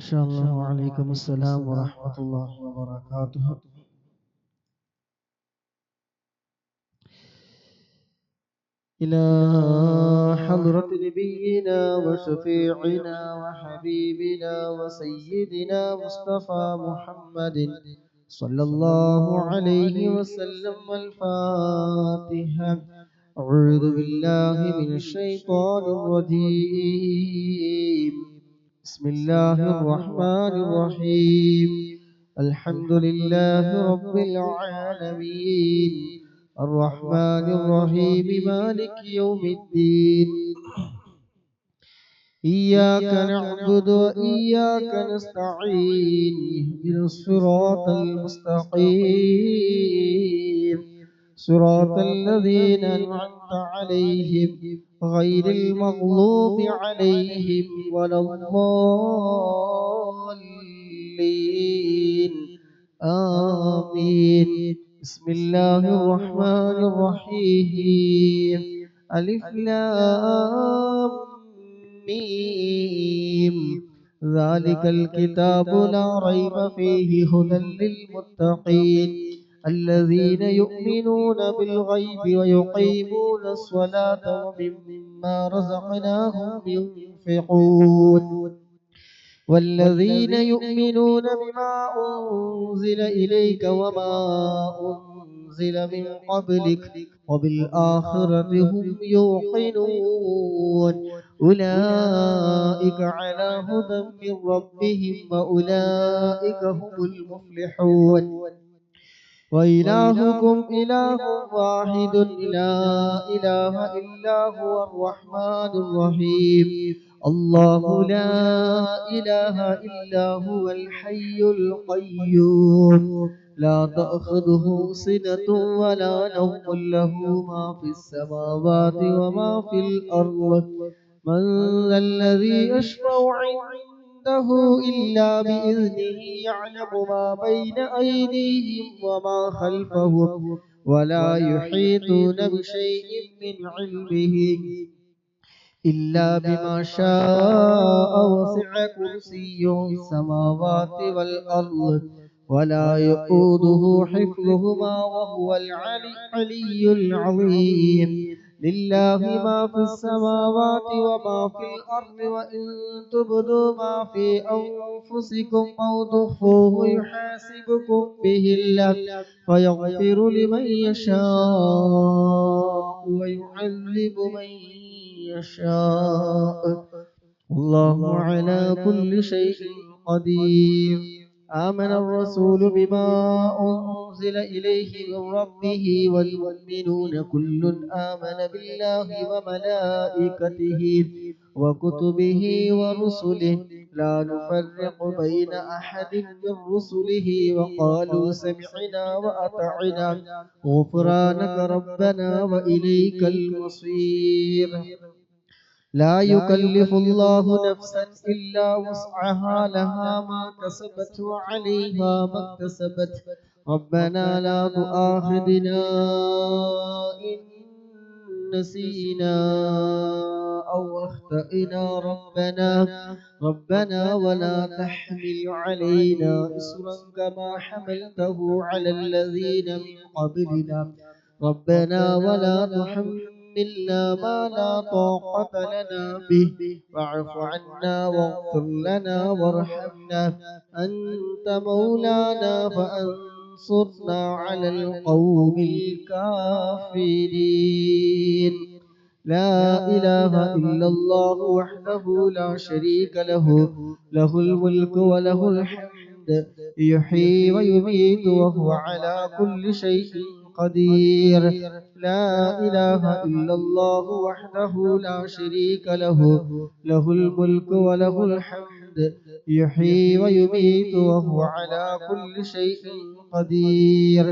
إن شاء الله. وعليكم السلام ورحمة الله وبركاته. إلى حضرة نبينا وشفيعنا وحبيبنا وسيدنا مصطفى محمد صلى الله عليه وسلم. الفاتحة. أعوذ بالله من الشيطان الرجيم. بسم الله الرحمن الرحيم. الحمد لله رب العالمين الرحمن الرحيم مالك يوم الدين. إياك نعبد وإياك نستعين. اهدنا الصراط المستقيم صراط الذين أنعمت عليهم غير المغضوب عليهم ولا الضالين. آمين. بسم الله الرحمن الرحيم. ألف لام ميم. ذلك الكتاب لا ريب فيه هدى للمتقين الذين يؤمنون بالغيب ويقيمون الصلاة ومما رزقناهم ينفقون والذين يؤمنون بما أنزل إليك وما أنزل من قبلك وبالآخرة هم يوقنون. أولئك على هدى من ربهم وأولئك هم المفلحون. وإلهكم إله واحد لا إله إلا هو الرحمن الرحيم. الله لا إله إلا هو الحي القيوم لا تأخذه سنة ولا نوم له ما في السماوات وما في الأرض. من ذا الذي يشفع عنده إلا بإذنه يعلم ما بين أيديهم وما خلفهم ولا يحيطون بشيء من علمه إلا بما شاء. وسع كرسيه السماوات والأرض ولا يؤوده حفظهما وهو العلي العظيم. لله ما في السماوات وما في الأرض وإن تبدوا ما في أنفسكم أو تخفوه يحاسبكم به الله فيغفر لمن يشاء ويعذب من يشاء. الله على كل شيء قدير. آمن الرسول بما أنزل إليه من ربه والمؤمنون كل آمن بالله وملائكته وكتبه ورسله لا نفرق بين أحد من رسله وقالوا سمعنا وأطعنا غفرانك ربنا وإليك المصير. لا يكلف الله نفسا إلا وسعها لها ما كسبت وعليها ما اكتسبت. ربنا لا تؤاخذنا إن نسينا أو أخطأنا ربنا ولا تحمل علينا إصرا كما حملته على الذين من قبلنا ربنا ولا تحملنا ما لا طاقة لنا به واعف عنا واغفر لنا وارحمنا أنت مولانا فانصرنا على القوم الكافرين. لا إله إلا الله وحده لا شريك له له الملك وله الحمد يحيي ويميت وهو على كل شيء قدير. لا إله إلا الله وحده لا شريك له له الملك وله الحمد يحيي ويميت وهو على كل شيء قدير.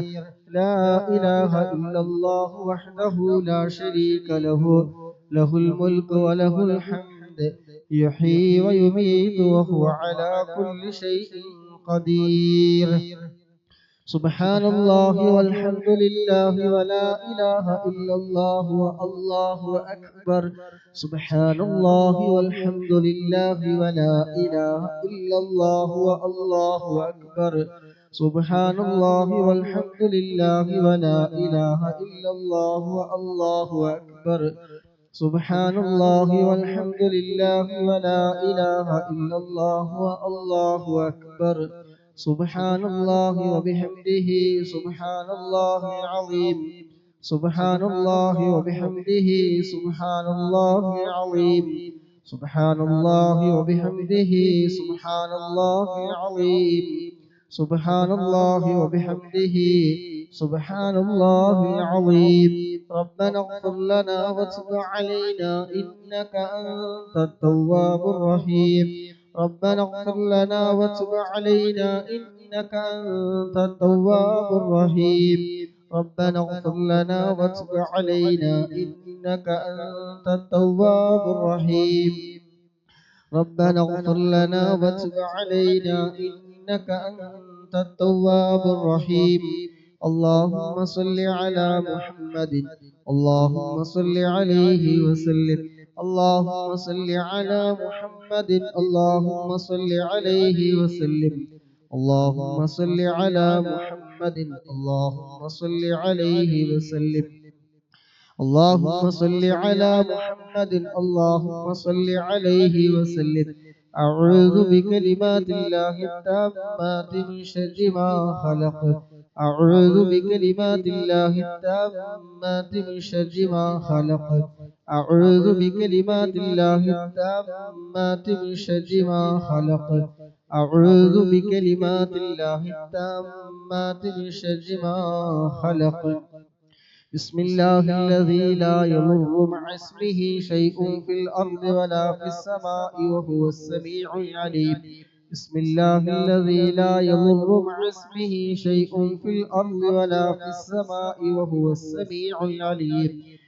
لا إله إلا الله وحده لا شريك له له الملك وله الحمد يحيي ويميت وهو على كل شيء قدير. سبحان الله والحمد لله ولا إله إلا الله والله أكبر سبحان الله والحمد لله ولا إله إلا الله والله أكبر سبحان الله والحمد لله ولا إله إلا الله والله أكبر سبحان الله والحمد لله ولا إله إلا الله والله أكبر سبحان الله وبحمده سبحان الله العظيم سبحان الله وبحمده سبحان الله العظيم سبحان الله وبحمده سبحان الله العظيم سبحان الله وبحمده سبحان الله العظيم ربنا اغفر لنا وتب علينا إنك أنت التواب الرحيم ربنا اغفر لنا وتب علينا إنك أنت التواب الرحيم ربنا اغفر لنا وتب علينا إنك أنت التواب الرحيم ربنا اغفر لنا وتب علينا إنك أنت التواب الرحيم اللهم صل على محمد اللهم صل عليه وسلم اللهم صل على محمد اللهم صل عليه وسلم اللهم صل على محمد اللهم صل عليه وسلم اللهم صل على محمد اللهم صل عليه وسلم أعوذ بكلمات الله التامات من شر ما خلق أعوذ بكلمات الله التامات من شر ما خلق أعوذ بكلمات الله التامات من شر ما خلق أعوذ بكلمات الله التامات من شر ما خلق بسم الله الذي لا يضر مع اسمه شيء في الأرض ولا في السماء وهو السميع العليم بسم الله الذي لا يضر مع اسمه شيء في الأرض ولا في السماء وهو السميع العليم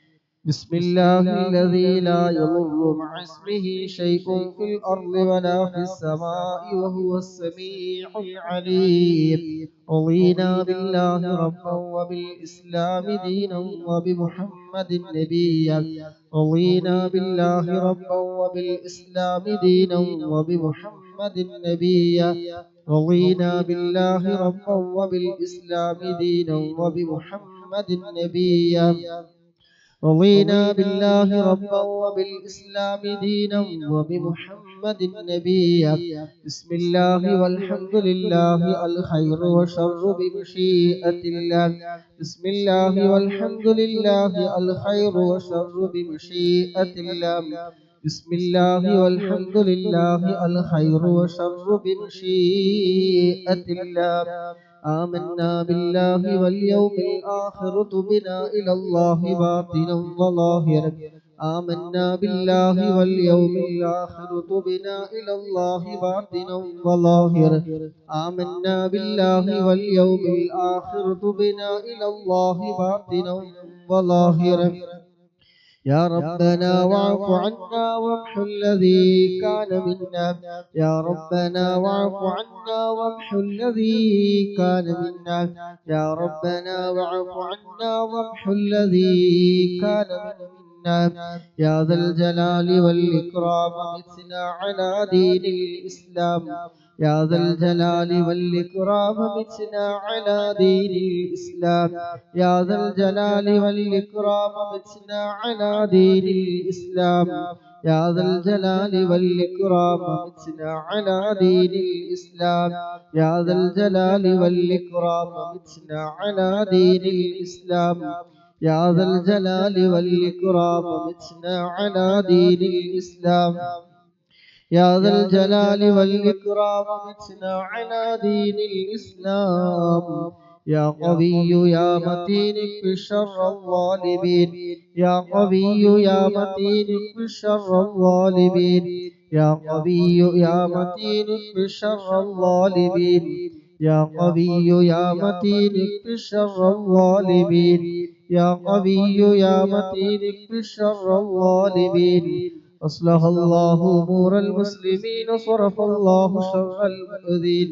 بسم الله الذي لا يضر مع اسمه شيء في الأرض ولا في السماء وهو السميع العليم رضينا بالله ربا وبالإسلام دينا وبمحمد نبيا رضينا بالله ربا وبالإسلام دينا وبمحمد نبيا رضينا بالله ربا وبالإسلام دينا وبمحمد نبيا رضينا بالله ربا وبالإسلام دينا وبمحمد نبيا بسم الله والحمد لله الخير وشر بمشيئة الله بسم الله والحمد لله الخير وشر بمشيئة الله بسم الله والحمد لله الخير وشر بمشيئة الله آمنا بالله واليوم الآخر تبنا إلى الله باطنا وظاهرا آمنا بالله واليوم الآخر تبنا إلى الله باطنا وظاهرا آمنا بالله واليوم الآخر تبنا إلى الله باطنا وظاهرا يا ربنا واعف عنا وامحو الذي كان منا يا ربنا واعف عنا وامحو الذي كان منا يا ربنا واعف عنا وامحو الذي كان منا يا ذا الجلال والإكرام متنا على دين الإسلام يا ذا الجلال والإكرام متنا على دين الإسلام يا ذا الجلال والإكرام متنا على دين الإسلام يا ذا الجلال والإكرام متنا على دين الإسلام يا ذا الجلال والإكرام متنا على دين الإسلام يا ذا الجلال والإكرام متنا على دين الإسلام يا ذا الجلال والإكرام متنا على دين الإسلام يا قوي يا متين اكف شر الظالمين يا قوي يا متين اكف شر الظالمين يا قوي يا متين اكف شر الظالمين يا قوي يا متين اكف شر الظالمين يا قوي يا متين اكف شر الظالمين أصلح الله أمور المسلمين وصرف الله شر المؤذين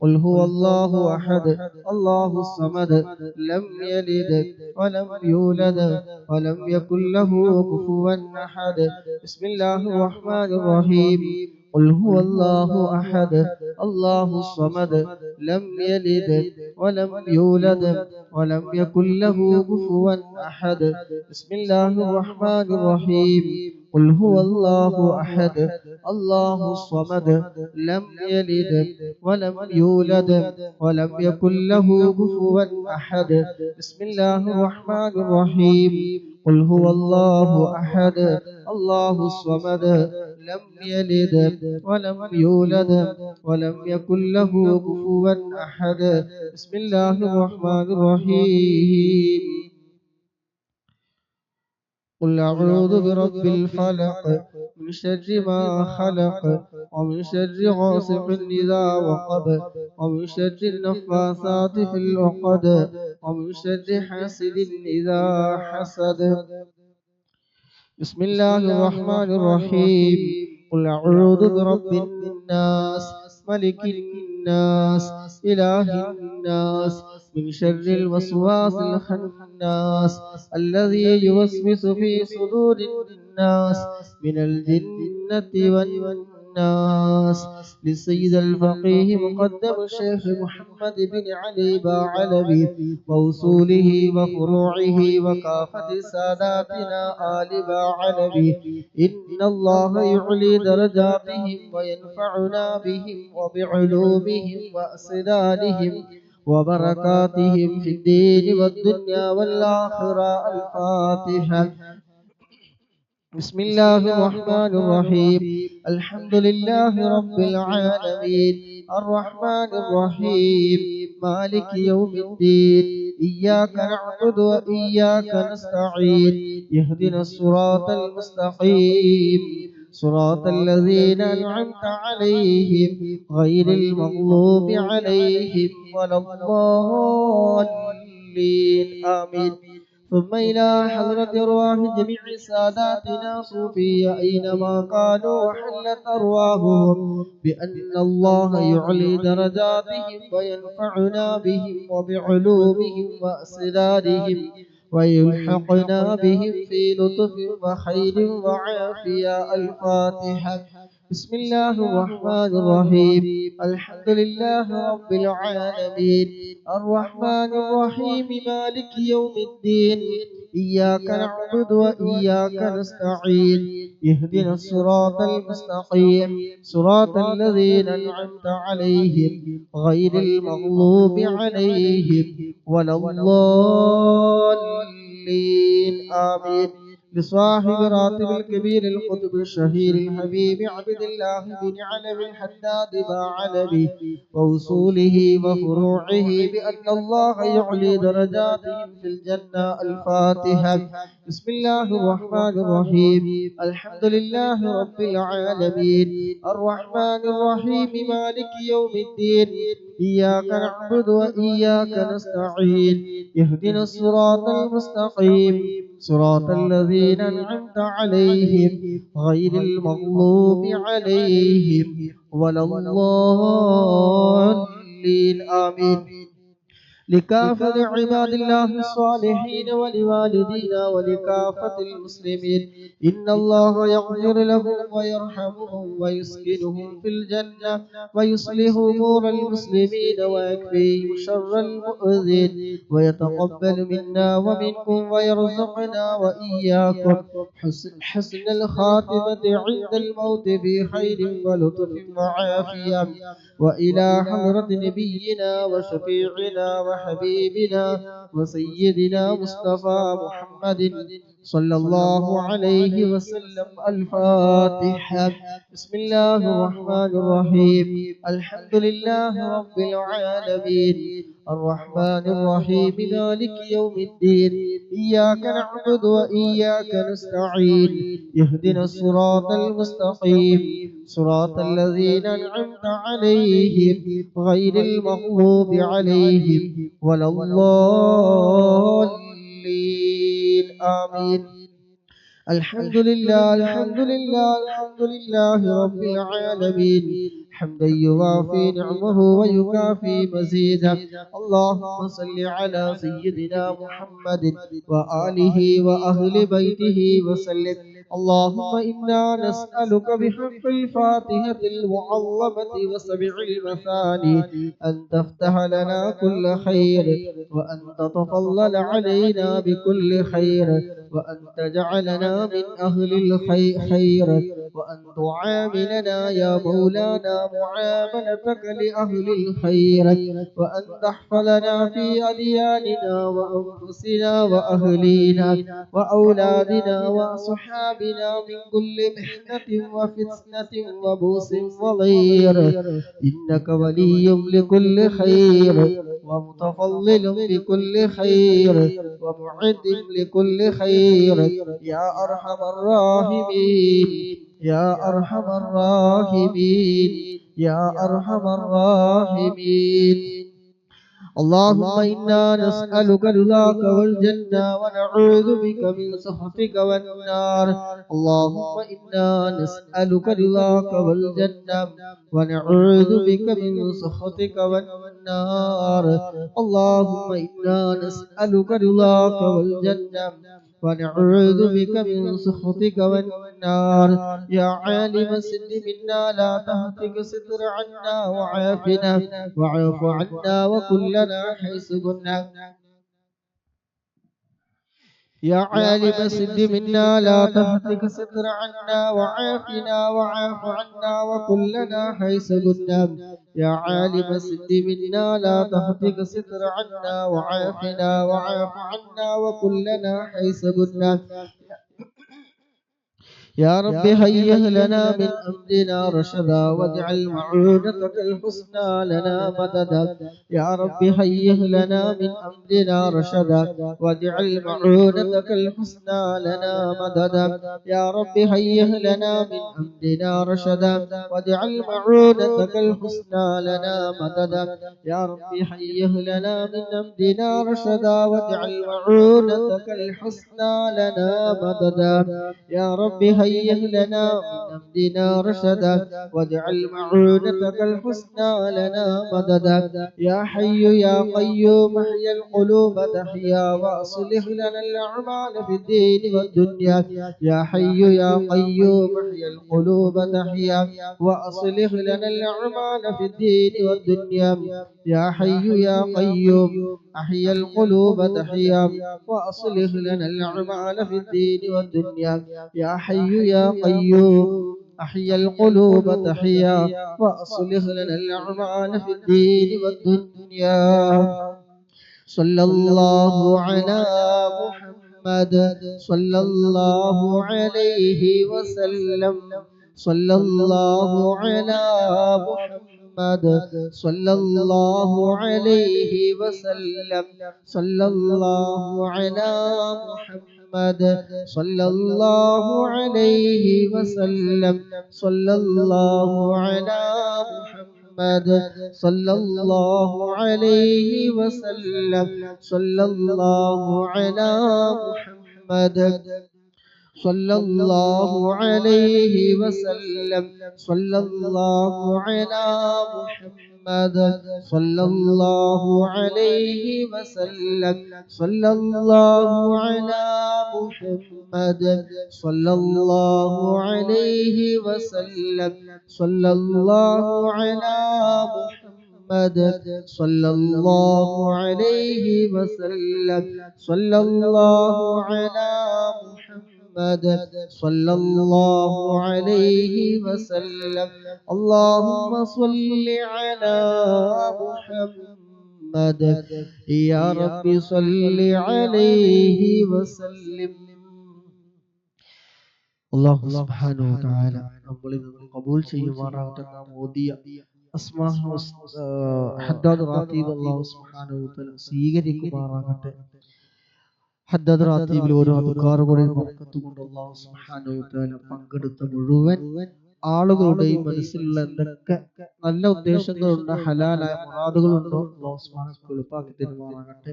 قل هو الله أحد الله الصمد لم يلد ولم يولد ولم يكن له كفوا أحد. بسم الله الرحمن الرحيم. قل هو الله أحد الله الصمد لم يلد ولم يولد ولم يكن له كفوا أحد. بسم الله الرحمن الرحيم. قل هو الله أحد الله الصمد لم يلد ولم يولد ولم يكن له كفوا أحد. بسم الله الرحمن الرحيم. قل هو الله أحد الله الصمد لم يلد ولم يولد ولم يكن له كفوا أحد. بسم الله الرحمن الرحيم. قل أعوذ برب الفلق من شر ما خلق ومن شر غاسق إذا وقب ومن شر النفاثات في العقد ومن شر حاسد إذا حسد. بسم الله الرحمن الرحيم. قل أعوذ برب الناس ملك الناس إله الناس من شر الوسواس الخناس الذي يوسوس في صدور الناس من الجنة والناس. للسيد الفقيه مقدم الشيخ محمد بن علي باعلبي ووصوله وفروعه وكافة ساداتنا آل باعلبي. إن الله يعلي درجاتهم وينفعنا بهم وبعلومهم وأسرارهم وبركاتهم في الدين والدنيا والآخرة. الفاتحة. بسم الله الرحمن الرحيم. الحمد لله رب العالمين الرحمن الرحيم مالك يوم الدين إياك نعبد وإياك نستعين اهدنا الصراط المستقيم صراط الذين أنعمت عليهم غير المغضوب عليهم ولا الضالين آمين. ثم إلى حضرة أرواح جميع ساداتنا صوفية أينما كانوا وحلت أرواحهم بأن الله يعلي درجاتهم وينفعنا بهم وبعلومهم وأسرارهم ويلحقنا بهم في لطف وخير وعافية. الفاتحة. بسم الله الرحمن الرحيم. الحمد لله رب العالمين الرحمن الرحيم مالك يوم الدين إياك نعبد وإياك نستعين اهدنا الصراط المستقيم صراط الذين أنعمت عليهم غير المغضوب عليهم ولا الضالين آمين. لصاحب راتب الكبير القطب الشهير الحبيب عبد الله بن علوي الحداد باعلبي ووصوله وفروعه بأن الله يعلي درجاتهم في الجنة. الفاتحة. بسم الله الرحمن الرحيم. الحمد لله رب العالمين الرحمن الرحيم مالك يوم الدين إياك نعبد وإياك نستعين اهدنا الصراط المستقيم صراط الذين أنعمت عليهم غير المغضوب عليهم ولا الضالين آمين. لكافة عباد الله الصالحين ولوالدينا ولكافة المسلمين إن الله يغفر لهم ويرحمهم ويسكنهم في الجنة ويصلح أمور المسلمين ويكفيهم شر المؤذين ويتقبل منا ومنكم ويرزقنا وإياكم حسن الخاتمة عند الموت في خير ولطف وعافية. وإلى حضرة نبينا وشفيعنا وحبيبنا وسيدنا مصطفى محمد صلى الله عليه وسلم. الفاتحة. بسم الله الرحمن الرحيم. الحمد لله رب العالمين الرحمن الرحيم مالك يوم الدين إياك نعبد وإياك نستعين اهدنا الصراط المستقيم صراط الذين أنعمت عليهم غير المغضوب عليهم ولا الضالين آمين. الحمد لله الحمد لله الحمد لله رب العالمين حمدا يوافي نعمه ويكافي مزيدا. اللهم صل على سيدنا محمد وآله وأهل بيته وسلم. اللهم إنا نسألك بحق الفاتحة المعظمة وسبع المثاني أن تفتح لنا كل خير، وأن تتفضل علينا بكل خير، وأن تجعلنا من أهل الخير، وأن تعاملنا يا مولانا معاملتك لأهل الخير، وأن تحفظنا في أدياننا وأنفسنا وأهلينا وأولادنا وأصحابنا من كل محنة وفتنة وبوس وضير، إنك ولي لكل خير ومتفضل بكل خير ومعد لكل خير يا أرحم الراحمين يا أرحم الراحمين يا أرحم الراحمين. اللهم إنا نسألك رضاك والجنة ونعوذ بك من سخطك والنار. اللهم إنا نسألك رضاك والجنة ونعوذ بك من سخطك والنار. اللهم إنا نسألك رضاك والجنة ونعوذ بك من سخطك والنار. يا عالم السر منا لا تهتك ستر عنا وعافنا واعف عنا وكلنا حيث كنا. يا عالم السر منا لا تهتك ستر عنا وعافنا واعف عنا وكلنا حيث كنا. يا عالم السر منا لا تهتك ستر عنا وعافنا واعف عنا وكلنا حيث كنا. يا رب هيئ لنا من أمرنا رشدا واجعل معونتك الحسنى لنا مددا. يا رب هيئ لنا من أمرنا رشدا واجعل معونتك الحسنى لنا مددا. يا رب هيئ لنا من أمرنا رشدا واجعل معونتك الحسنى لنا مددا. يا رب هيئ لنا من أمرنا رشدا واجعل معونتك الحسنى لنا مددا. يا رب هيئ لنا من أمرنا رشدا واجعل معونتك الحسنى لنا مددا. يا حي يا قيوم احيي القلوب تحيا وأصلح لنا الأعمال في الدين والدنيا. يا حي يا قيوم احيي القلوب تحيا وأصلح لنا الأعمال في الدين والدنيا. يا حي يا قيوم أحيي القلوب تحيا وأصلح لنا الأعمال في الدين والدنيا. يا حي يا قيوم أحيي القلوب تحيا وأصلح لنا الأعمال في الدين والدنيا. صلى الله على محمد صلى الله عليه وسلم. صلى الله على محمد صلى الله عليه وسلم. صلى الله على محمد صلى الله عليه وسلم. صلى الله على محمد صلى الله عليه وسلم. صلى الله على محمد صلى الله عليه وسلم. صلى الله على محمد صلى الله عليه وسلم. صلى الله على محمد صلى الله عليه وسلم. صلى الله على محمد صلى الله عليه وسلم. صلى الله على محمد صلى الله عليه وسلم. اللهم صل على محمد يا رب صل عليه وسلم. അല്ലാഹു സുബ്ഹാനഹു വ തആല നമ്മളിൽ നിന്ന് ഖബൂൽ ചെയ്യുമാറാകട്ടെ. നാം ഓതിയ അസ്മാഉൽ ഹദ്ദാദ് റാത്തീബ് അല്ലാഹു സുബ്ഹാനഹു വ തആല സ്വീകരിക്കുമാറാകട്ടെ. ഹദ്ദാദ് റാത്തീബിൽ ഓരോ അദ്കാറുകളുടെയും ബർക്കത്ത് കൊണ്ട് അല്ലാഹു സുബ്ഹാനഹു വ തആല പങ്കെടുത്ത മുഴുവൻ ആളുകളുടെയും മനസ്സിലുള്ള എന്തൊക്കെ നല്ല ഉദ്ദേശങ്ങളുണ്ട്, ഹലാലായ മുറാദുകളുണ്ടോ അല്ലാഹു സുബ്ഹാനഹു വ തആല എളുപ്പാക്കി തരുമാറാകട്ടെ.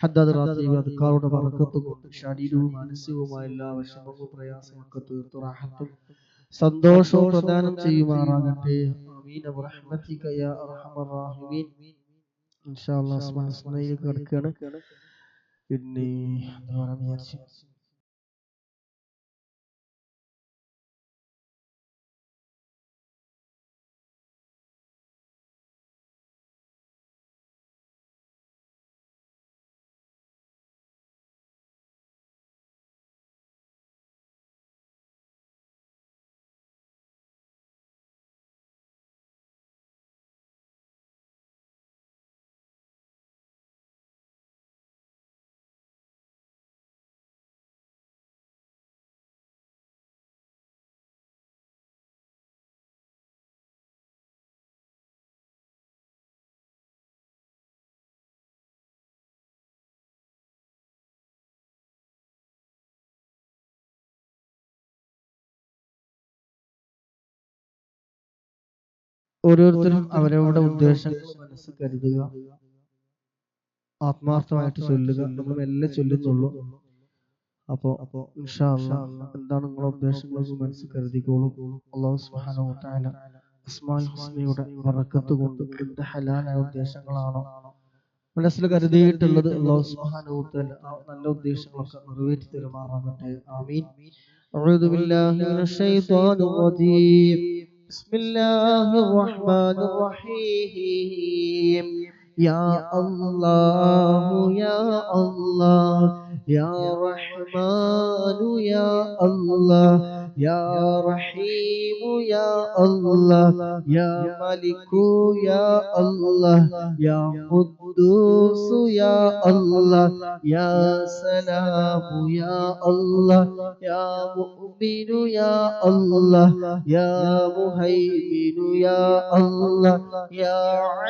ഹദ്ദാദ് റാത്തീബ് അദ്കാറുടെ ബറക്കത്ത് കൊണ്ട് ശാരീരികവും മാനസികവുമായ എല്ലാ വിഷമവും പ്രയാസമൊക്കെ തീർത്തു റാഹത്തും സന്തോഷവും പ്രദാനം ചെയ്യുമാറാകട്ടെ. ആമീൻ ബിറഹ്മതിക യാ അർഹമർ റഹീമീൻ. ഇൻഷാ അല്ലാഹ് അസ്മാഉൽ കിടക്കുകയാണ്. പിന്നെ എന്താ പറയാൻ വിചാരിച്ചു, ഓരോരുത്തരും അവരവരുടെ ഉദ്ദേശങ്ങൾ മനസ്സ് കരുതുക, ആത്മാർത്ഥമായിട്ട് ചൊല്ലുക. നമ്മൾ മെല്ലെ ചൊല്ലുന്നുള്ളൂ. അപ്പോ ഇൻഷാ അല്ലാഹ് എന്താണ് നിങ്ങളുടെ ഉദ്ദേശങ്ങൾ മനസ്സ് കരുതിക്കോളൂ. അല്ലാഹു സുബ്ഹാനഹു വ തആല അസ്മാഉൽ ഹുസ്നയുടെ ബറക്കത്ത് കൊണ്ട് എന്ത് ഹലാലായ ഉദ്ദേശങ്ങളാണോ മനസ്സിൽ കരുതിയിട്ടുള്ളത് അല്ലാഹു സുബ്ഹാനഹു വ തആല ആ നല്ല ഉദ്ദേശങ്ങളൊക്കെ നിറവേറ്റി തരുമാറാകട്ടെ. ആമീൻ. അഊദു ബില്ലാഹി മിനശ് ശൈത്വാനിർ റജീം. ബിസ്മില്ലാഹിർ റഹ്മാനിർ റഹീം. യാ അല്ലാഹു യാ അല്ലാഹ് യാ റഹ്മാനു യാ അല്ലാഹ് യാ റഹീമു യാ അല്ലാഹ് യാ മലിക്കു യാ അല്ലാഹ് യാ ഖുദ്ദൂസു യാ അല്ലാഹ് യാ സലാമു യാ അല്ലാഹ് യാ മുഅ്മിനു യാ അല്ലാഹ് യാ മുഹൈമിനു യാ അല്ലാഹ് യാ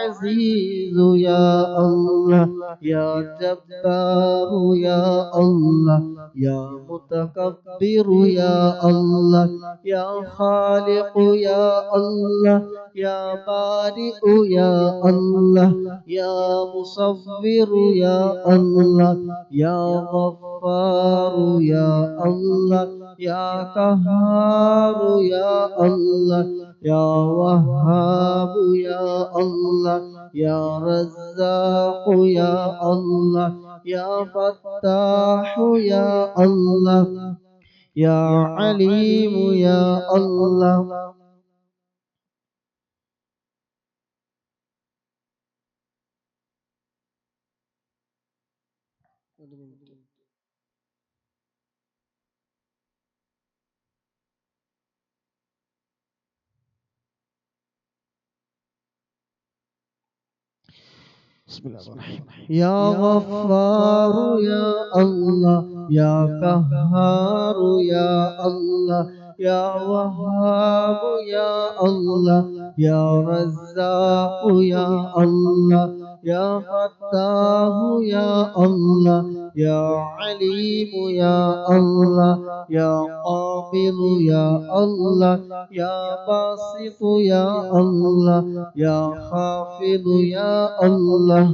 അസീസു യാ അല്ലാഹ് യാ ജബ്ബാറു യാ അല്ലാഹ് യാ മുതകബ്ബിറു യാ അല്ലാഹ് യാ ഖാലിഖു യാ അല്ലാഹ് യാ ബാരിഉ യാ അല്ലാഹ് യാ മുസവ്വിറു യാ അല്ലാഹ് യാ ഗഫ്ഫാറു യാ അല്ലാഹ് യാ ഖഹാറു യാ അല്ലാഹ് യാ വഹ്ഹാബു യാ അല്ലാഹ് യാ റസ്സാഖു യാ അല്ലാഹ് യാ ഫത്താഹു യാ അല്ലാഹ് യാ അലീമു യാ അല്ലാഹ്. يا غفار يا الله يا قهار يا الله يا وهاب يا الله يا رزاق يا الله يا فتاه يا الله يا عليم يا الله يا قابض يا الله يا باسط يا الله يا خافض يا الله.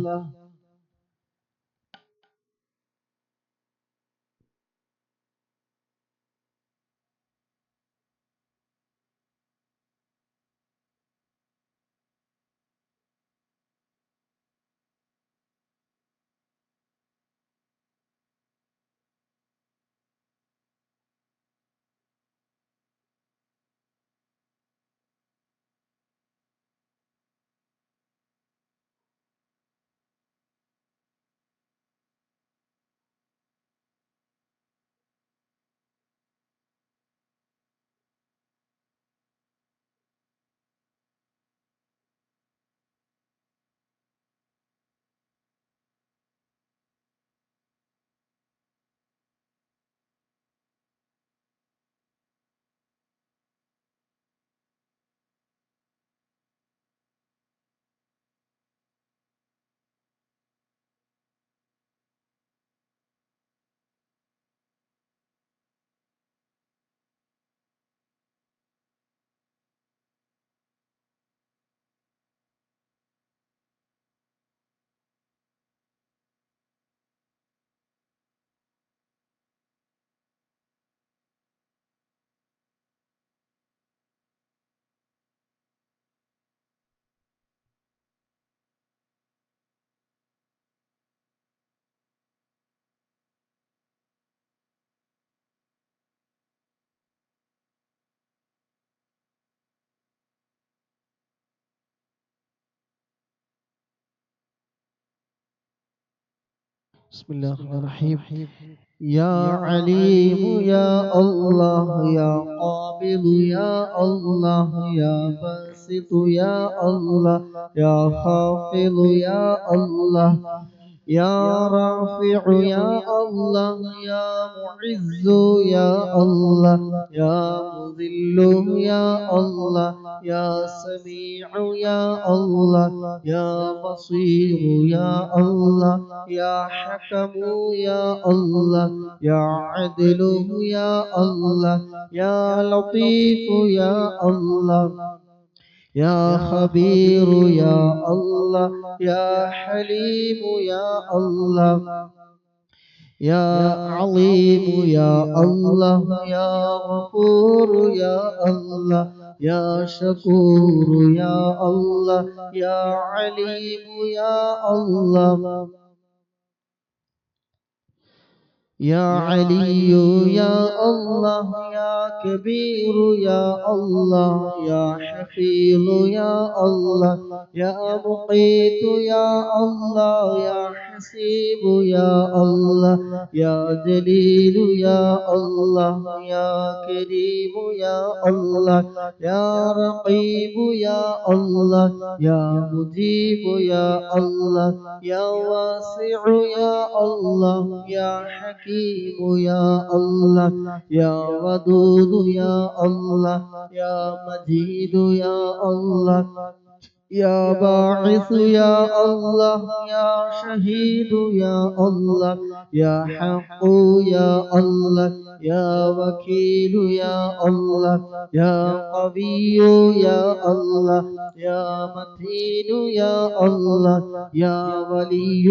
بسم الله الرحمن الرحيم. يا عليم يا الله يا قابض يا الله يا باسط يا الله يا خافض يا الله يا رافع يا الله يا معز يا الله يا مذل يا الله يا سميع يا الله يا بصير يا الله يا حكم يا الله يا عدل يا الله يا لطيف يا الله يا خبير يا الله يا حليم يا الله يا عظيم يا الله يا غفور يا الله يا شكور يا الله يا عليم يا الله يا علي يا الله يا كبير يا الله يا حفيظ يا الله يا مقيت يا الله يا حسيب يا الله يا جليل يا الله يا كريم يا الله يا رقيب يا الله يا مجيب يا الله يا واسع يا الله يا حكيم يا الله يا ودود يا الله يا مجيد يا الله يا باعث يا الله يا شهيد يا الله يا حق يا الله يا وكيل يا الله يا قوي يا الله يا متين يا الله يا ولي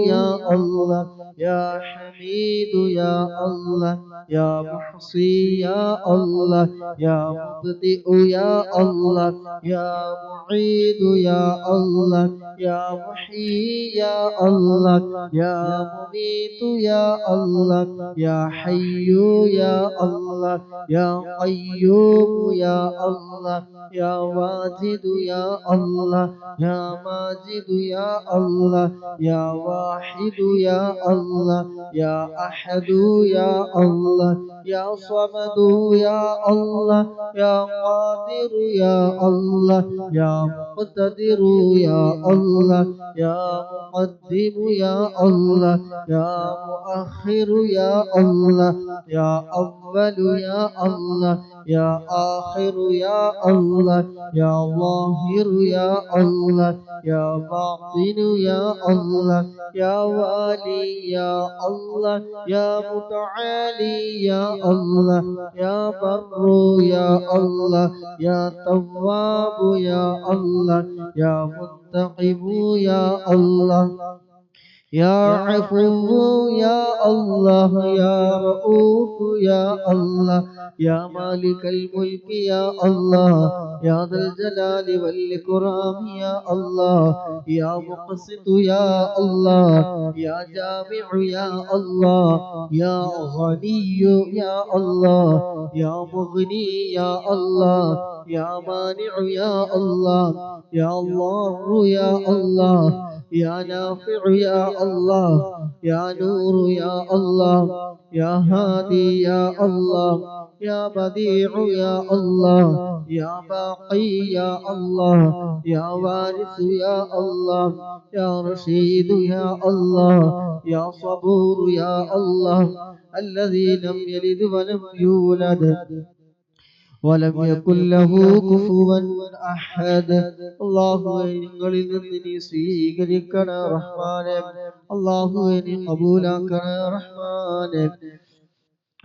يا الله يا حميد يا الله يا محصي يا الله يا مبدئ يا الله يا معيد يا الله يا محيي يا الله يا مميت يا الله يا حي يا الله يا قيوم يا الله يا واجد يا الله يا ماجد يا الله يا واحد يا الله يا أحد يا الله يا صمد يا الله يا قادر يا الله يا مقتدر يا الله يا مقدم يا الله يا مؤخر يا الله يا أول يا الله يا آخر يا الله يا ظاهر يا الله يا باطن يا الله يا والي يا الله يا متعالي يا الله يا بر يا الله يا تواب يا الله يا منتقم يا الله يا عفو يا الله يا رؤوف يا الله يا مالك الملك يا الله يا ذا الجلال والإكرام يا الله يا مقسط يا الله يا جامع يا الله يا غني يا الله يا مغني يا الله يا مانع يا الله يا الله يا الله يا نافع يا الله يا نور يا الله يا هادي يا الله يا بديع يا الله يا باقي يا الله يا وارث يا الله يا رشيد يا الله يا صبور يا الله الذي لم يلد ولم يولد ولم يكن له كفوا أحد الله إني نندني സ്വീകരിക്കണ റഹ്മാനെ അല്ലാഹുവേ നീ ഖബൂലാക്കണ റഹ്മാനെ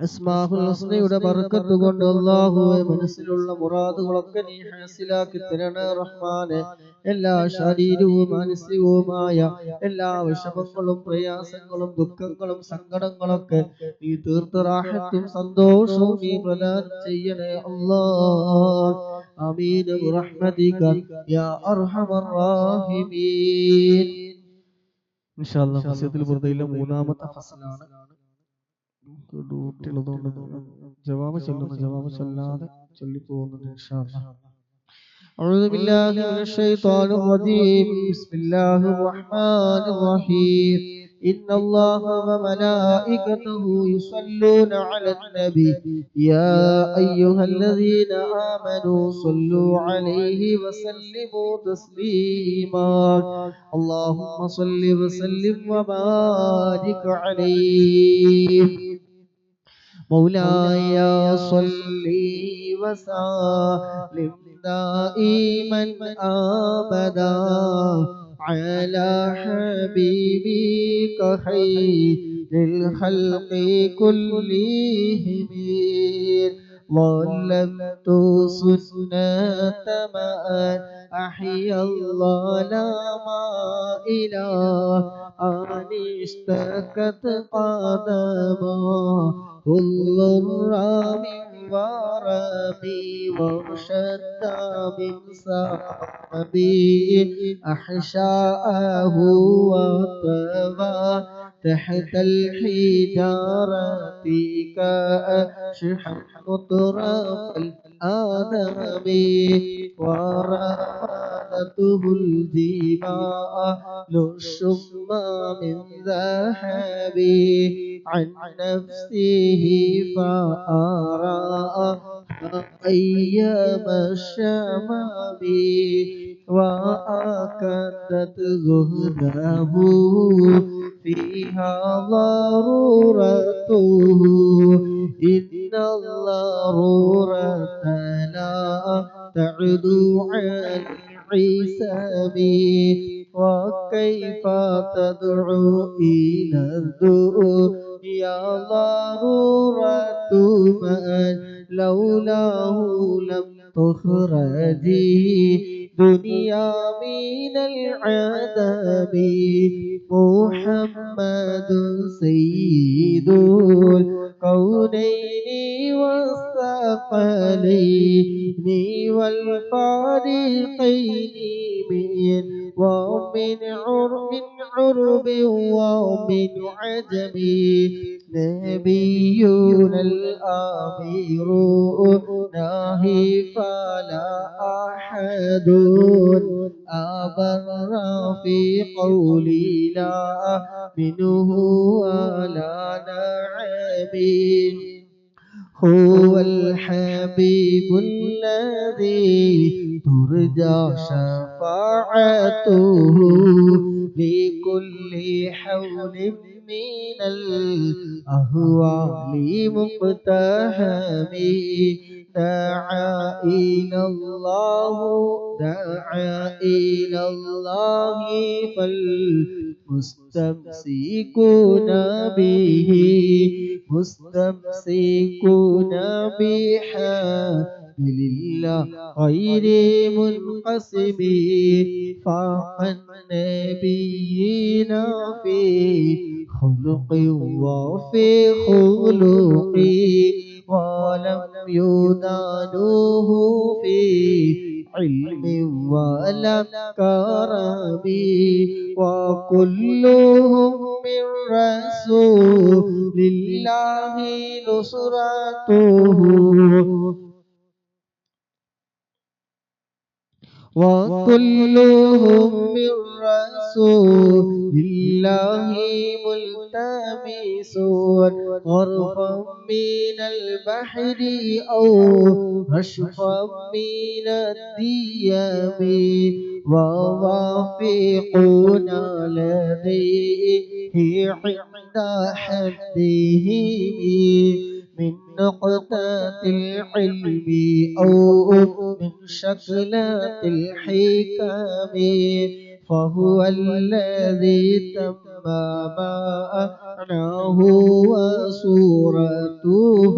അസ്മാഉൽ ഹുസ്നയുടെ ബർക്കത്ത് കൊണ്ട് അല്ലാഹുവേ മനസ്സിലുള്ള മുറാദുകളൊക്കെ നീ ഹാസിലാക്കി തരണേ റഹ്മാനെ എല്ലാ ശാരീരികവും മാനസികവുമായ എല്ലാ വിഷമങ്ങളും പ്രയാസങ്ങളും ദുഃഖങ്ങളും സങ്കടങ്ങളൊക്കെ നീ തീർത്ത് റാഹത്തും സന്തോഷവും നീ പ്രദാനം ചെയ്യണേ അല്ലാഹ് ആമീൻ ബിറഹ്മതിക യാ അർഹമർ റഹീമീൻ ഇൻഷാ അല്ലാഹ് ഫസിയത്തുൽ ബുർദയിലെ മൂന്നാമത്തെ ഫസലാണ് ജവാബ് ചൊല്ലുന്നു ജവാബ് ചൊല്ലാതെ ചൊല്ലിപ്പോകുന്നുണ്ട് ഇൻഷാ അല്ലാഹ് أعوذ بالله من الشيطان الرجيم بسم الله الرحمن الرحيم إن الله وملائكته يصلون على النبي يا أيها الذين آمنوا صلوا عليه وسلموا تسليما اللهم صل وسلم وبارك عليه مولاي صل وسلم دائما أبدا على حبيبك خير الخلق كلهم ظلمت سنة من أحيا الله لا ما إله أن اشتكت قدما كل رام وربي وشد من صحبي أحشاءه وطوى تحت الحجارة كأشحن طرف الآدم ورادته الجبال الشم من ذهب عن نفسه فأرى أيام الشمام وأكدت زهده فيها ضرورته إن الضرورة لا تعدو عن العساب وكيف تدعو إلى الدنيا ضرورة من لولاه لم تخرجي دنيا من العدم محمد سيد الكونين والثقلين والفارقين من ومن عرب ومن عجم نبينا الأمير ناهي فلا أحد أبر في قولي لا منه ولا نعم هو الحبيب الذي ترجى شفاعته لكل حول من الأهوال مقتحم دعا إلى الله فالمستمسكون به مستمسكون بحبل الله غير منقسم فاق النبيين في خلق وفي خلق ولم يدانوه في علم ولا كرم وكلهم من رسول الله نصرته وكلهم من رسول الله ملتمس غرفا من البحر أو رشفا من الديام ووافقون لديه عند حدهم من نقطة العلم أو من شكلة الحكم فهو الذي تم معناه وصورته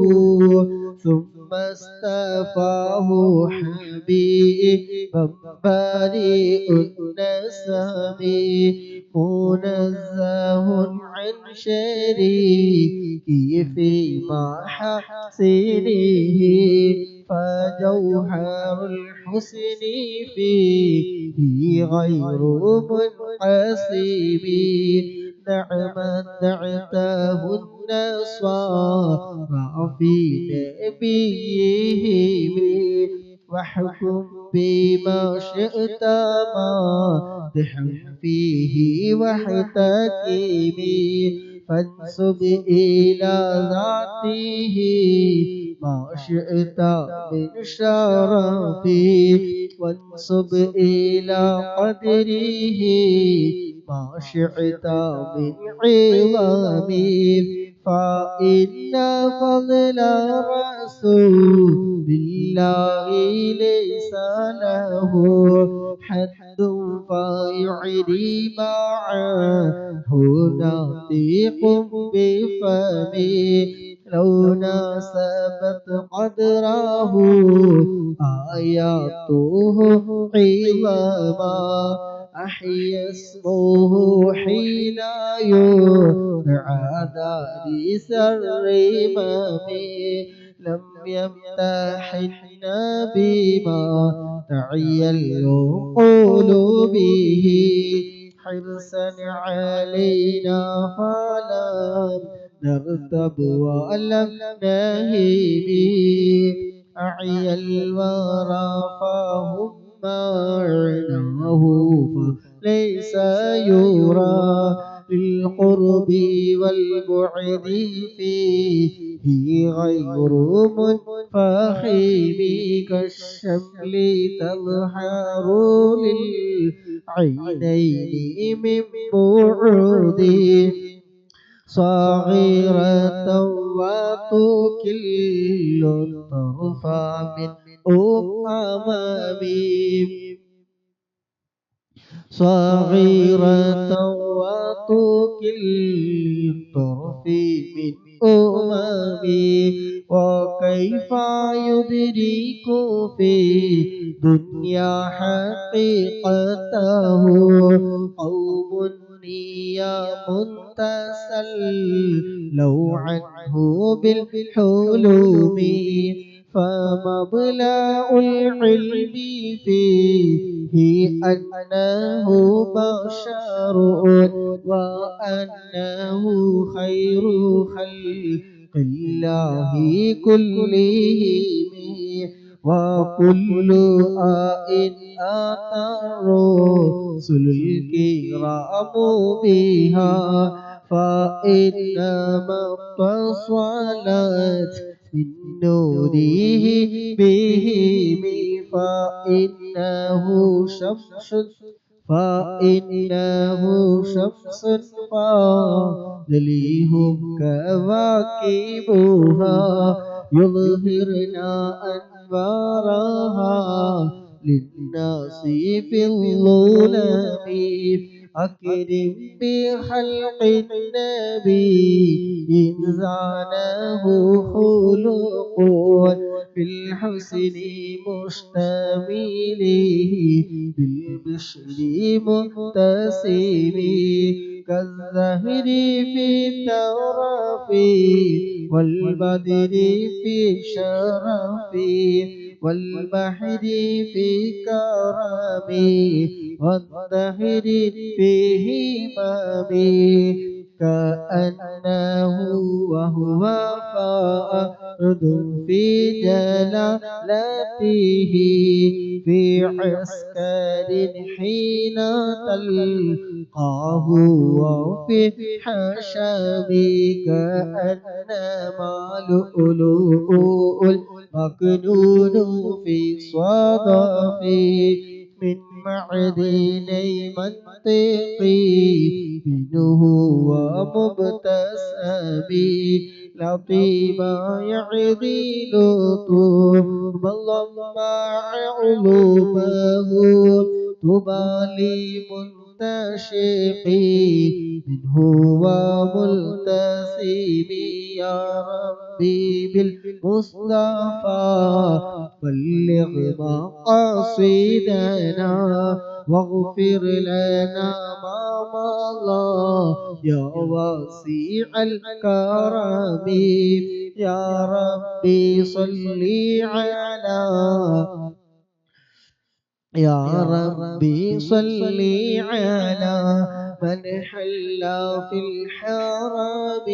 ثم استفاه حبيبا بريء النسم منزه عن شريكه في محاسنه فجوهر الحسن فيه غير منقسم نعم دعته النصارى في نبيهم واحكم بما شئت مادحا فيه واحتكمي فانسب إلى ذاته ما شئت من شرفي وانسب إلى قدره ما شئت من عظمي فإن فضل رسول الله ليس له حد فيعري معه ناطق بفمي لو ناسبت قدره آياته عظما أحيا اسمه حين يدعى دارس الرمم لم يمتحن بما تعي العقول به حرصا علينا فلم نرتب ولم نهيم أعيا الورى فهم معناه فليس يرى للقرب والبعد فيه غير منفخم كالشمل تظهر للعينين من بعد صغيرة وتكل الطرفا من أمامي صغيرة وتكل الطرف من أمامي وكيف يدرك في دنيا حقيقته قوم نيام تسلوا عنه بالحلم فمبلغ العلم فيه أنه بشر وأنه خير خلق الله كلهم وكل آتى الرسل الكرام بها فإنما اتصلت من نوره بهم فإنه شمس فضلهم كواكبها يظهرن أنوارها للناس في الظلم أكرم بخلق النبي إن زانه خلق بالحسن مشتمله بالبشر متسم كالزهر في الترف والبدر في شرف والبحر في كرمي والدهر في هممي كأنه وهو فرد في جلالته في عسكر حين تلقاه وفي حشمي كأنما لؤلؤ المكنون في صدفي من معدني منطقي منه ومبتسمي لطيبا يعدل طوب اللهم علومه تبالي منتشقي منه وملتسمي يا ربي بالمصطفى بلغ مقاصدنا واغفر لنا ما مضى يا واسع الكرم يا ربي صل على يا ربي صل على من حل في الحرم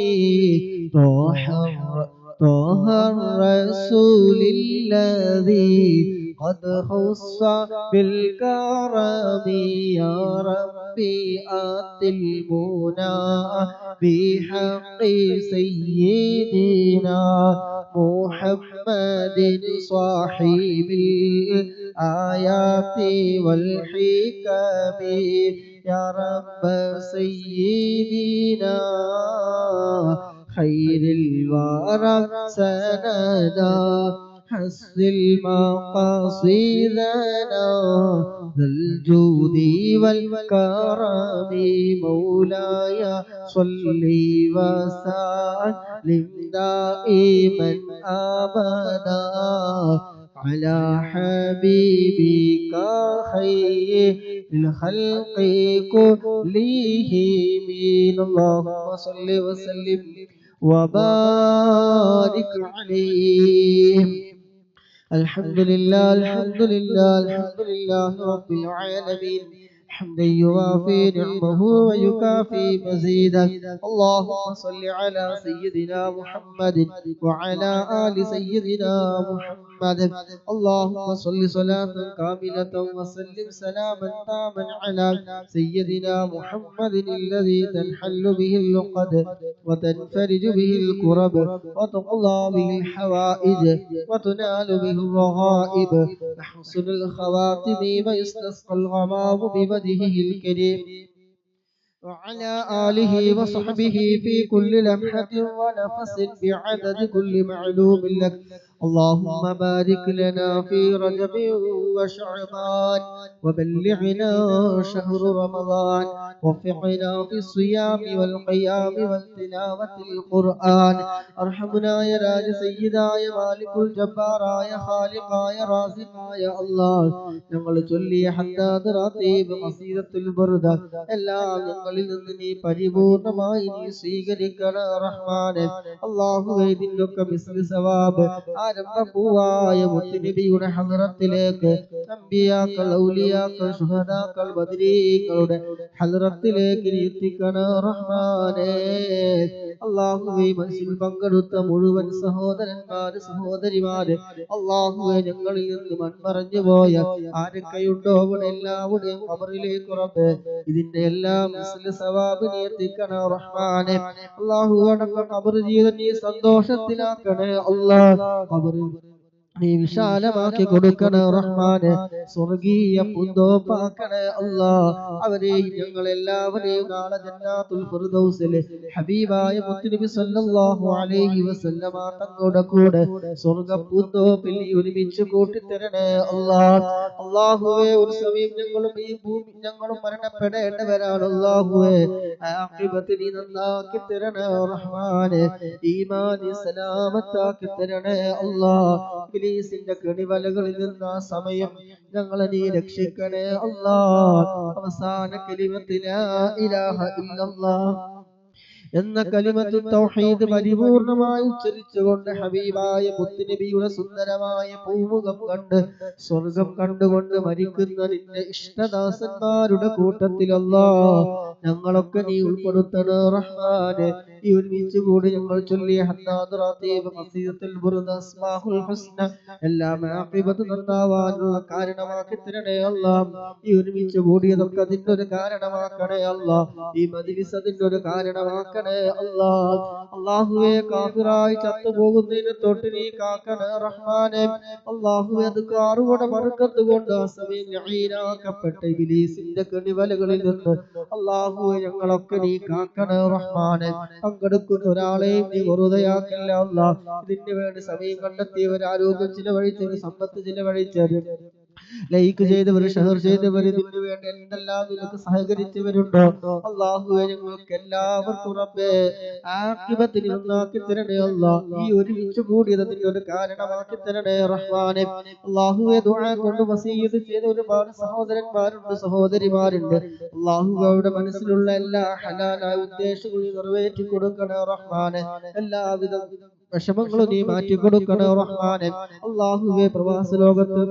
طه الرسول الذي قد خص بالكرم يا ربي آت المنى بحق سيدنا محمد صاحب الآيات والحكم يا رب سيدنا خير الورى سندا حسن المقاصدنا ذا الجود والكرم مولاي صل وسلم دائما أبدا على حبيبك خير الخلق كلهم اللهم صل وسلم وبارك عليه الحمد لله الحمد لله الحمد لله رب العالمين حمدا يوافي نعمه ويكافي مزيدا اللهم صل على سيدنا محمد وعلى آل سيدنا محمد اللهم صل صلاة كاملة وسلم سلاما تاما على سيدنا محمد الذي تنحل به اللقد وتنفرج به الكرب وتقضى به الحوائج وتنال به الرغائب وحسن الخواتم ويستسقى الغمام بوجهه الكريم وعلى آله وصحبه في كل لمحة ونفس بعدد كل معلوم لك اللهم بارك لنا في رجب وشعبان وبلغنا شهر رمضان وفقنا في الصيام والقيام والتلاوة القرآن أرحمنا يا راج سيدا يا مالك الجبار يا خالق يا رازق يا الله ഞങ്ങൾ ചൊല്ലിയ ഹദ്ദാദ് റാത്തീബ് ഖസീദത്തുൽ ബുർദ എല്ലാം ഞങ്ങളിൽ നിന്ന് നീ പരിപൂർണമായി നീ സ്വീകരിക്കണേ റഹ്മാനെ അല്ലാഹുവേ ഇതിന്റെയൊക്കെ മിസ്ലി സവാബ് ആരംഭപൂവായ മുത്തുനബിയുടെ ഹദ്റത്തിലേക്ക് അംബിയാക്കൾ ഔലിയാക്കൾ ശുഹദാക്കൾ ബദരീങ്ങളുടെ ഹദ്റത്തിലേക്ക് എത്തിക്കണേ റഹ്മാനെ അല്ലാഹുവേ മനസ്സിൽ പങ്കെടുത്ത മുഴുവൻ സഹോദരന്മാര് സഹോദരിമാര് അല്ലാഹുവേ ഞങ്ങളിൽ നിന്ന് മൺമറഞ്ഞു പോയ ആരൊക്കെയുണ്ടോ അവിടെ എല്ലാവരുടെയും ഖബറിലേക്ക് റബ്ബേ ഇതിന്റെ എല്ലാം മിസ്ലി സവാബ് നീ എത്തിക്കണേ റഹ്മാനെ അല്ലാഹുവേ ഖബർ ജീവിതം നീ സന്തോഷത്തിലാക്കണേ അല്ലാഹ് ഖബർ നീ വിശാലമാക്കി കൊടുക്കണേ റഹ്മാനെ സ്വർഗീയ പൂന്തോപ്പാക്കണേ അല്ലാഹ് അവരെയും ഞങ്ങളെല്ലാവരെയും നാളെ ജന്നാത്തുൽ ഫിർദൗസിലെ ഹബീബായ മുത്തുനബി സല്ലല്ലാഹു അലൈഹി വസല്ലമ തങ്ങളുടെ കൂടെ സ്വർഗ്ഗ പൂന്തോപ്പിൽ ഒരുമിച്ച് കൂട്ടിത്തരണേ അല്ലാഹ് അല്ലാഹുവേ ഒരു സമയം ഞങ്ങളും ഈ ഭൂമി ഞങ്ങളും മരണപ്പെടേണ്ടവരാണ് അല്ലാഹുവേ ആഖിബത്ത് നീ നന്നാക്കി തരണേ റഹ്മാനെ ഈമാനി സലാമത്താക്കി തരണേ അല്ലാഹ് ഇബ്ലീസിന്റെ കെണിവലകളിൽ നിന്ന് ആ സമയം ഞങ്ങളെ നീ രക്ഷിക്കണേ അല്ലാഹ് അവസാന കലിമത്ത് ലാ ഇലാഹ ഇല്ലല്ലാഹ് എന്ന കലിമത്ത് തൗഹീദ് പരിപൂർണമായി ഉച്ചരിച്ചുകൊണ്ട് ഹബീബായ മുത്തുനബിയുടെ സുന്ദരമായ പൂമുഖം കണ്ട് സ്വർഗം കണ്ടുകൊണ്ട് മരിക്കുന്ന നിന്റെ ഇഷ്ടദാസന്മാരുടെ കൂട്ടത്തിൽ അല്ലാഹ് ഞങ്ങളൊക്കെ നീ ഉൾപ്പെടുത്തണേ റഹ്മാനെ ഈ ഒരുമിച്ച് കൂടി ഞങ്ങൾ ചൊല്ലിയ ഹദ്ദാദ് റാത്തീബ് ഖസീദത്തുൽ ബുർദ അസ്മാഉൽ ഹുസ്ന എല്ലാം ആഖിബത്ത് നന്നാവാനുള്ള കാരണമാക്കി തരണേ അല്ലാഹ് ഈ ഒരുമിച്ച് കൂടിയതൊക്കെ അതിന്റെ ഒരു കാരണമാക്കണേ അല്ലാഹ് ഈ മജ്ലിസ് അതിന്റെ ഒരു കാരണമാക്കണേ അല്ലാഹ് അല്ലാഹുവേ കാഫിറായി ചത്തുപോകുന്നതിനെ തൊട്ട് നീ കാക്കണേ റഹ്മാനെ അല്ലാഹുവേ അത് കാറുകളുടെ ബർക്കത്ത് കൊണ്ട് ആ സമയം ലഈനാക്കപ്പെട്ട ഇബ്ലീസിന്റെ കെണിവലകളിൽ നിന്ന് അല്ലാഹുവേ ഞങ്ങളൊക്കെ നീ കാക്കണേ റഹ്മാനെ പങ്കെടുക്കുന്ന ഒരാളെയും നീ വെറുതെയാക്കല്ല അല്ലാഹ് ഇതിന് വേണ്ടി സമയം കണ്ടെത്തിയവർ ആരോഗ്യം ചിലവഴിച്ചവർ സമ്പത്ത് ചിലവഴിച്ചവർ ലൈക്ക് ചെയ്തവർ ഷെയർ ചെയ്തവർ ഇതിനു വേണ്ടി എന്തെല്ലാം നിനക്ക് സഹകരിച്ചവരുണ്ടോ അല്ലാഹുവേ ഞങ്ങൾക്ക് എല്ലാവർക്കും റബ്ബേ ആഖിബത്ത് നന്നാക്കി തരണേ അല്ലാഹ് ഈ ഒരുമിച്ച് കൂടിയത് അതിന്റെ ഒരു കാരണമാക്കി തരണേ റഹ്മാനെ അല്ലാഹുവേ ദുആ കൊണ്ട് വസീയത്ത് ചെയ്ത ഒരുപാട് സഹോദരന്മാരുണ്ട് സഹോദരിമാരുണ്ട് അല്ലാഹുവേ അവരുടെ മനസ്സിലുള്ള എല്ലാ ഹലാലായ ഉദ്ദേശങ്ങളും നിറവേറ്റി കൊടുക്കണേ റഹ്മാനെ എല്ലാവിധ വിഷമങ്ങളും നീ മാറ്റി കൊടുക്കണേ റഹ്മാനെ അല്ലാഹുവേ പ്രവാസ ലോകത്ത്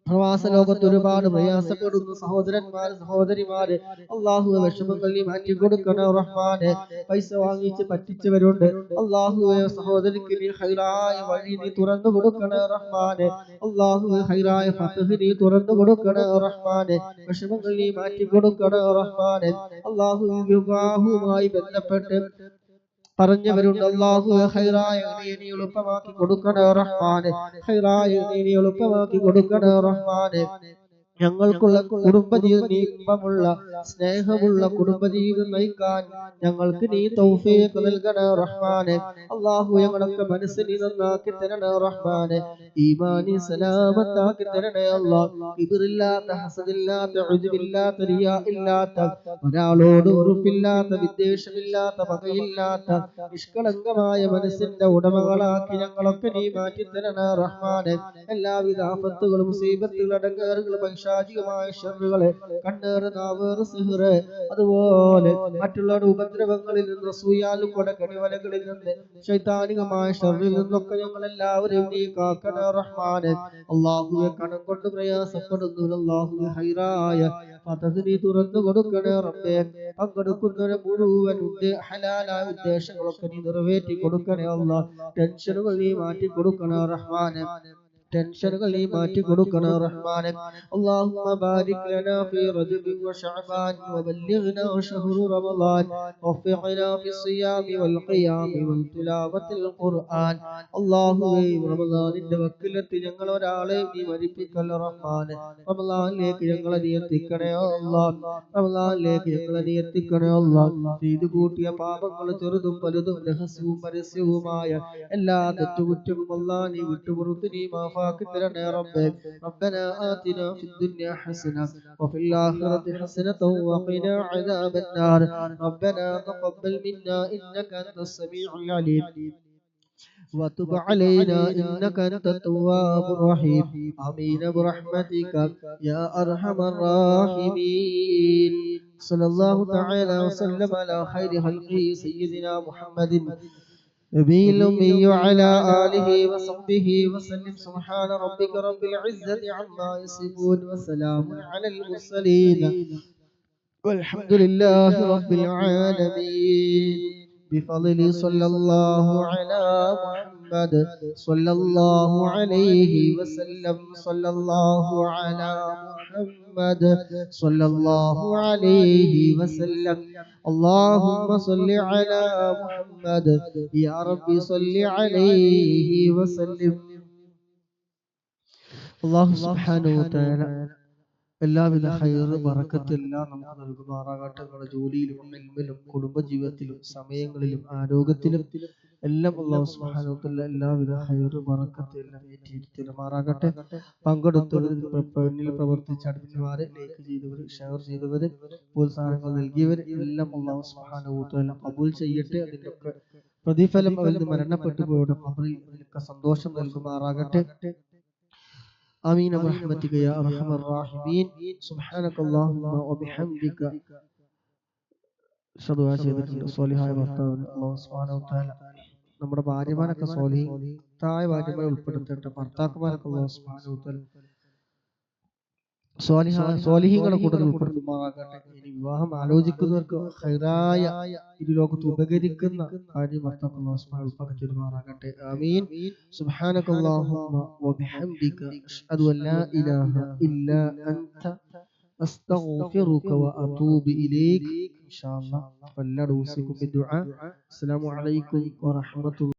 പ്രവാസ ലോകത്ത് ഒരുപാട് പ്രയാസപ്പെടുന്ന സഹോദരന്മാര് സഹോദരിമാര് അള്ളാഹുവെ വിഷമങ്ങൾ നീ മാറ്റി കൊടുക്കണേ റഹ്മാനെ. പൈസ വാങ്ങിച്ച് പറ്റിച്ചവരുണ്ട്, അള്ളാഹുവെ സഹോദരിക്ക് നീ ഹൈറായ വഴി നീ തുറന്നു കൊടുക്കണേ റഹ്മാനെ. അള്ളാഹുവെ ഹൈറായ ഫത്ഹ് നീ തുറന്നു കൊടുക്കണേ റഹ്മാനെ. വിഷമങ്ങൾ നീ മാറ്റി കൊടുക്കണേ റഹ്മാനെ. അള്ളാഹുവെ വിവാഹവുമായി ബന്ധപ്പെട്ട് പറഞ്ഞവരുണ്ട്, അല്ലാഹുവേ ഹൈറായ നീ എളുപ്പമാക്കി കൊടുക്കണേ റഹ്മാനെ. ഹൈറായ നീ എളുപ്പമാക്കി കൊടുക്കണേ റഹ്മാനെ. ഞങ്ങൾക്കുള്ള കുടുംബജീവിതം നീ ഇമ്പമുള്ള സ്നേഹമുള്ള കുടുംബജീവിതം നയിക്കാൻ ഞങ്ങൾക്ക് നീ തൗഫീഖ് നൽകണേ റഹ്മാനെ. അല്ലാഹു ഞങ്ങളൊക്കെ മനസ്സ് നീ നന്നാക്കി തരണേ റഹ്മാനെ. ഈമാനി സലാമത്താക്കി തരണേ അല്ലാഹ്. കിബ്റില്ലാത്ത, ഹസദില്ലാത്ത, ഉജ്ബില്ലാത്ത, റിയാ ഇല്ലാത്ത, ഒരാളോട് ഉറുപ്പില്ലാത്ത, വിദ്വേഷമില്ലാത്ത, പകയില്ലാത്ത നിഷ്കളങ്കമായ മനസ്സിന്റെ ഉടമകളാക്കി ഞങ്ങളൊക്കെ നീ മാറ്റി തരണേ റഹ്മാനെ. എല്ലാവിധ ആപത്തുകളും മുസീബത്തുകളും അടങ്ങേറുകളും പൈശാചികമായ ശർറുകളെ, കണ്ണേറ്, നാവേറ്, സിഹ്റ്, അതുപോലെ മറ്റുള്ളവരുടെ ഉപദ്രവങ്ങളിൽ നിന്ന്, സൂയാലും കൊട കടിവലകളിൽ നിന്ന്, ശൈത്താനികമായ ശർറിൽ നിന്നൊക്കെ ഞങ്ങൾ എല്ലാവരെയും നീ കാക്കണേ റഹ്മാനെ. അല്ലാഹുവെ കടം കൊണ്ട് പ്രയാസപ്പെടുന്നു, അല്ലാഹുവെ ഹൈറായ ഫത്ഹ് നീ തുറന്നു കൊടുക്കണേ റബ്ബേ. പങ്കെടുക്കുന്നവരെ മുഴുവൻ ഹലാലായ ഉദ്ദേശങ്ങളൊക്കെ നീ നിറവേറ്റി കൊടുക്കണേ അല്ലാഹ്. ടെൻഷനുകൾ നീ മാറ്റി കൊടുക്കണേ റഹ്മാനെ. ടെൻഷനുകൾ നീ മാറ്റി കൊടുക്കണേ റഹ്മാനെ. അല്ലാഹുമ്മ ബാരിക് ലനാ ഫീ റജബ് വശഅബാൻ വബല്ലിഗ്നാ ശഹ്റ റമളാൻ വഫിഖ്നാ ഫിസ്സിയാമി വൽ ഖിയാമി വൽ തിലാവത്തിൽ ഖുർആൻ. അല്ലാഹുവേ റമളാനിന്റെ വക്കിലെത്തി ഞങ്ങൾ ഒരാളെ നീ മരിപ്പിക്കല്ല റഹ്മാനെ. റമളാനിലേക്ക് ഞങ്ങളെ നീ എത്തിക്കണേ അല്ലാഹ്. റമളാനിലേക്ക് ഞങ്ങളെ നീ എത്തിക്കണേ അല്ലാഹ്. ചെയ്തു കൂട്ടിയ പാപങ്ങൾ ചെറുതും വലുതും രഹസ്യവും പരസ്യവുമായ എല്ലാ തെറ്റുകുറ്റവും അല്ലാഹ് നീ വിട്ടുപുറത്ത് നീ മാഫാക്കി തരണേ റബ്ബേ. റബ്ബനാ ആതിനാ ഫിദ്ദുനിയ ഹസന വഫിൽ ആഖിറതി ഹസനത വഖിനാ അദാബന്നാർ. റബ്ബനാ തഖബ്ബൽ മിന്നാ ഇന്നക അൻതസ് സമീഉൽ അലീം وتب علينا إنك أنت التواب الرحيم. آمين برحمتك يا أرحم الراحمين. صلى الله تعالى وسلم على خير خلقه سيدنا محمد نبي الأمي وعلى آله وصحبه وسلم. سبحان ربك رب العزة عما يصفون وسلام على المرسلين والحمد لله رب العالمين. بفضل صلى الله على محمد صلى الله عليه وسلم. صلى الله على محمد صلى الله عليه وسلم. اللهم صل على محمد يا رب صل عليه وسلم. الله سبحانه وتعالى എല്ലാവിധ ഹൈറ് ബറക്കത്തെല്ലാം നമുക്ക് നൽകുമാറാകട്ടെ. നമ്മുടെ ജോലിയിലും ഇൽമിലും കുടുംബജീവിതത്തിലും സമയങ്ങളിലും ആരോഗ്യത്തിലും എല്ലാം അല്ലാഹു സുബ്ഹാനഹു വ തആല എല്ലാവിധ ഹൈറ് ബറക്കത്തെല്ലാം ഏറ്റിരുമാറാകട്ടെ. പങ്കെടുത്തവരിൽ പ്രവർത്തിച്ച അഡ്മിന്മാരെ, ലൈക്ക് ചെയ്തവർ, ഷെയർ ചെയ്തവർ, പ്രോത്സാഹനങ്ങൾ നൽകിയവർ എല്ലാം അല്ലാഹു സുബ്ഹാനഹു വ തആല ഖബൂൽ ചെയ്യട്ടെ. അതിൻ്റെയൊക്കെ പ്രതിഫലം അവരിൽ മരണപ്പെട്ടു പോയവരുടെ ഖബറിൽ അതിനൊക്കെ സന്തോഷം നൽകുമാറാകട്ടെ. آمين برحمتك يا أرحم الراحمين. سبحانك اللهم وبحمدك أشهد أن لا إله إلا أنت صالحായ ഭർത്താവിന് അല്ലാഹു സുബ്ഹാനഹു വ തആല നമ്മുടെ ഭാര്യമാരൊക്കെ സ്വാലിഹായ ഭാര്യമാരെ ഉൾപ്പെടുത്തട്ടെ. ഭർത്താക്കന്മാരൊക്കെ അല്ലാഹു സുബ്ഹാനഹു വ തആല സ്വാലിഹീങ്ങളെ കൂടുതൽ ഉൾപ്പെടുത്തുമാറാകട്ടെ. ഇനി വിവാഹം ആലോചിക്കുന്നവർക്ക് ഹൈറായ ഇരു ലോകത്ത് ഉപകരിക്കുന്ന കാര്യം ഭർത്താക്കൾ അല്ലാഹു സുബ്ഹാനഹു വ തആല ഉൾപ്പെടുത്തുമാറാകട്ടെ. ആമീൻ. സുബ്ഹാനകല്ലാഹുമ്മ വബിഹംദിക അഷ്ഹദു അൻ ലാ ഇലാഹ ഇല്ലാ അൻത അസ്തഗ്ഫിറുക വഅതൂബു ഇലൈക്. ഇൻഷാ അല്ലാഹ് ഫല്ലദൂസികും ബിദുആ. അസ്സലാമു അലൈക്കും വറഹ്മത്തുള്ളാഹി